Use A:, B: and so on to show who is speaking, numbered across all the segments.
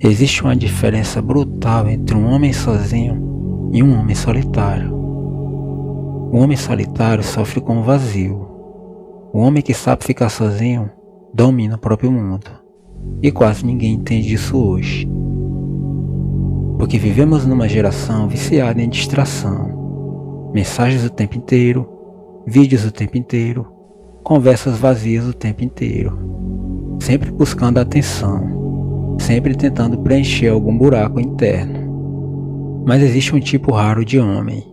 A: Existe uma diferença brutal entre um homem sozinho e um homem solitário. O homem solitário sofre com o vazio. O homem que sabe ficar sozinho domina o próprio mundo. E quase ninguém entende isso hoje. Porque vivemos numa geração viciada em distração. Mensagens o tempo inteiro, vídeos o tempo inteiro, conversas vazias o tempo inteiro. Sempre buscando atenção, sempre tentando preencher algum buraco interno. Mas existe um tipo raro de homem,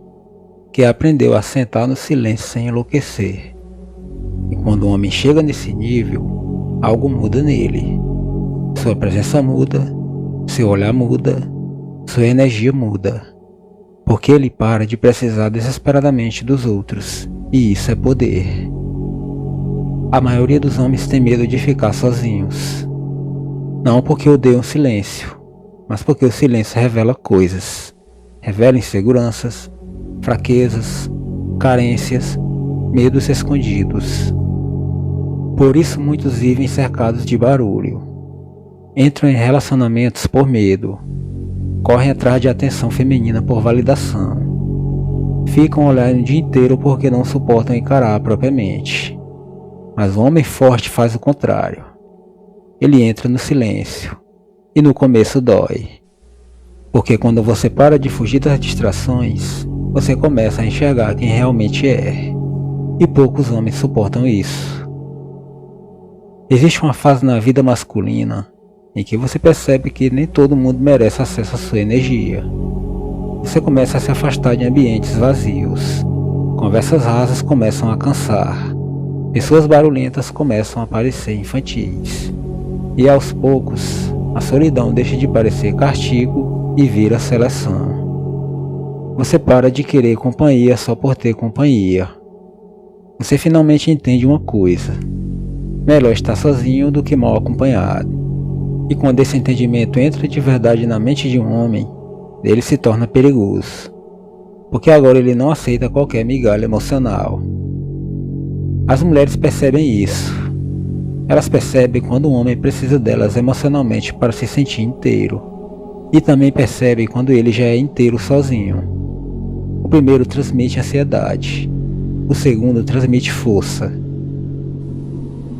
A: que aprendeu a sentar no silêncio sem enlouquecer. E quando o homem chega nesse nível, algo muda nele. Sua presença muda, seu olhar muda, sua energia muda. Porque ele para de precisar desesperadamente dos outros, e isso é poder. A maioria dos homens tem medo de ficar sozinhos. Não porque odeiam o silêncio, mas porque o silêncio revela coisas. Revela inseguranças, fraquezas, carências, medos escondidos. Por isso muitos vivem cercados de barulho. Entram em relacionamentos por medo. Correm atrás de atenção feminina por validação. Ficam olhando o dia inteiro porque não suportam encarar propriamente. Mas o homem forte faz o contrário. Ele entra no silêncio. E no começo dói. Porque quando você para de fugir das distrações, você começa a enxergar quem realmente é. E poucos homens suportam isso. Existe uma fase na vida masculina em que você percebe que nem todo mundo merece acesso à sua energia. Você começa a se afastar de ambientes vazios. Conversas rasas começam a cansar. Pessoas barulhentas começam a parecer infantis. E aos poucos, a solidão deixa de parecer castigo e vira seleção. Você para de querer companhia só por ter companhia. Você finalmente entende uma coisa. Melhor estar sozinho do que mal acompanhado. E quando esse entendimento entra de verdade na mente de um homem, ele se torna perigoso. Porque agora ele não aceita qualquer migalha emocional. As mulheres percebem isso. Elas percebem quando um homem precisa delas emocionalmente para se sentir inteiro. E também percebem quando ele já é inteiro sozinho. O primeiro transmite ansiedade. O segundo transmite força.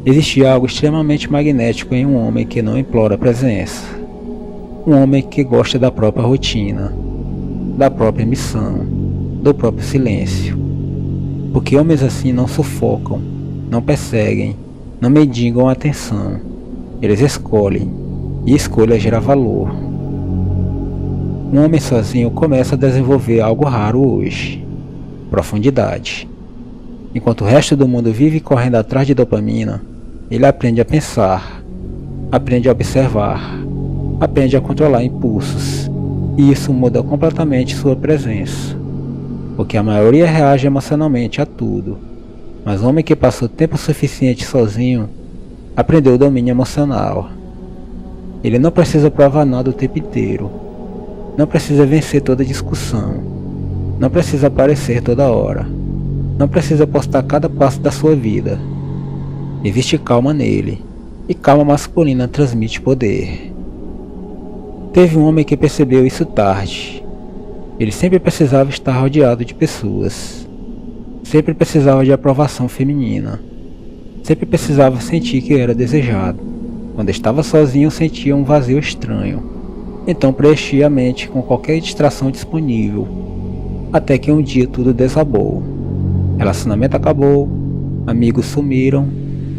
A: Existe algo extremamente magnético em um homem que não implora a presença. Um homem que gosta da própria rotina, da própria missão, do próprio silêncio. Porque homens assim não sufocam, não perseguem, não mendigam a atenção. Eles escolhem, e escolha gera valor. Um homem sozinho começa a desenvolver algo raro hoje: profundidade. Enquanto o resto do mundo vive correndo atrás de dopamina, ele aprende a pensar, aprende a observar, aprende a controlar impulsos, e isso muda completamente sua presença. Porque a maioria reage emocionalmente a tudo, mas o homem que passou tempo suficiente sozinho aprendeu o domínio emocional. Ele não precisa provar nada o tempo inteiro, não precisa vencer toda discussão, não precisa aparecer toda hora, não precisa postar cada passo da sua vida. Existe calma nele, e calma masculina transmite poder. Teve um homem que percebeu isso tarde. Ele sempre precisava estar rodeado de pessoas. Sempre precisava de aprovação feminina. Sempre precisava sentir que era desejado. Quando estava sozinho sentia um vazio estranho. Então preenchia a mente com qualquer distração disponível. Até que um dia tudo desabou. Relacionamento acabou, amigos sumiram.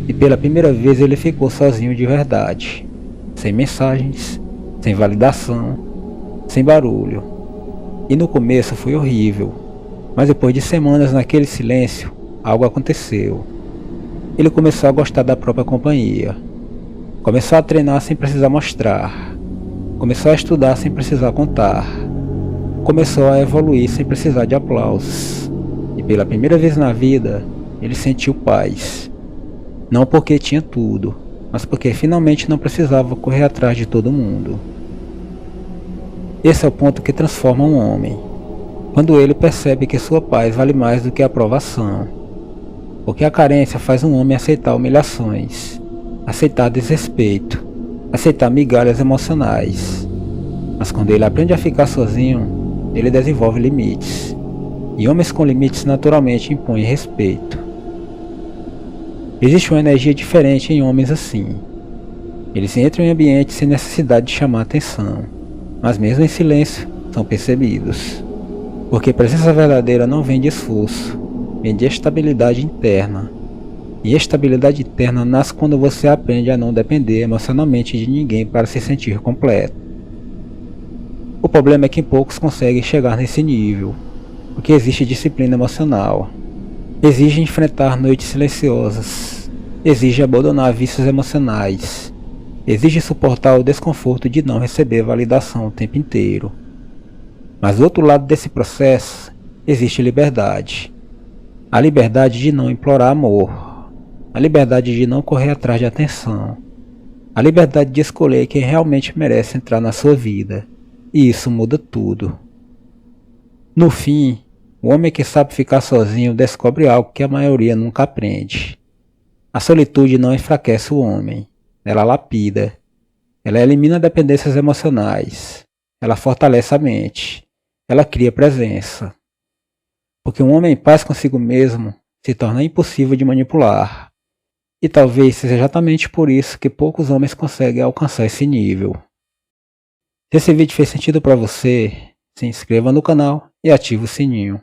A: E pela primeira vez ele ficou sozinho de verdade. Sem mensagens, sem validação, sem barulho. E no começo foi horrível, mas depois de semanas naquele silêncio, algo aconteceu. Ele começou a gostar da própria companhia. Começou a treinar sem precisar mostrar. Começou a estudar sem precisar contar. Começou a evoluir sem precisar de aplausos. E pela primeira vez na vida, ele sentiu paz. Não porque tinha tudo, mas porque finalmente não precisava correr atrás de todo mundo. Esse é o ponto que transforma um homem, quando ele percebe que sua paz vale mais do que a aprovação. Porque a carência faz um homem aceitar humilhações, aceitar desrespeito, aceitar migalhas emocionais. Mas quando ele aprende a ficar sozinho, ele desenvolve limites. E homens com limites naturalmente impõem respeito. Existe uma energia diferente em homens assim. Eles entram em ambientes sem necessidade de chamar atenção, mas mesmo em silêncio são percebidos. Porque presença verdadeira não vem de esforço, vem de estabilidade interna. E estabilidade interna nasce quando você aprende a não depender emocionalmente de ninguém para se sentir completo. O problema é que poucos conseguem chegar nesse nível, porque existe disciplina emocional. Exige enfrentar noites silenciosas, exige abandonar vícios emocionais, exige suportar o desconforto de não receber validação o tempo inteiro. Mas do outro lado desse processo, existe liberdade. A liberdade de não implorar amor, a liberdade de não correr atrás de atenção, a liberdade de escolher quem realmente merece entrar na sua vida, e isso muda tudo. No fim, o homem que sabe ficar sozinho descobre algo que a maioria nunca aprende. A solitude não enfraquece o homem, ela lapida, ela elimina dependências emocionais, ela fortalece a mente, ela cria presença. Porque um homem em paz consigo mesmo se torna impossível de manipular. E talvez seja exatamente por isso que poucos homens conseguem alcançar esse nível. Se esse vídeo fez sentido para você, se inscreva no canal e ative o sininho.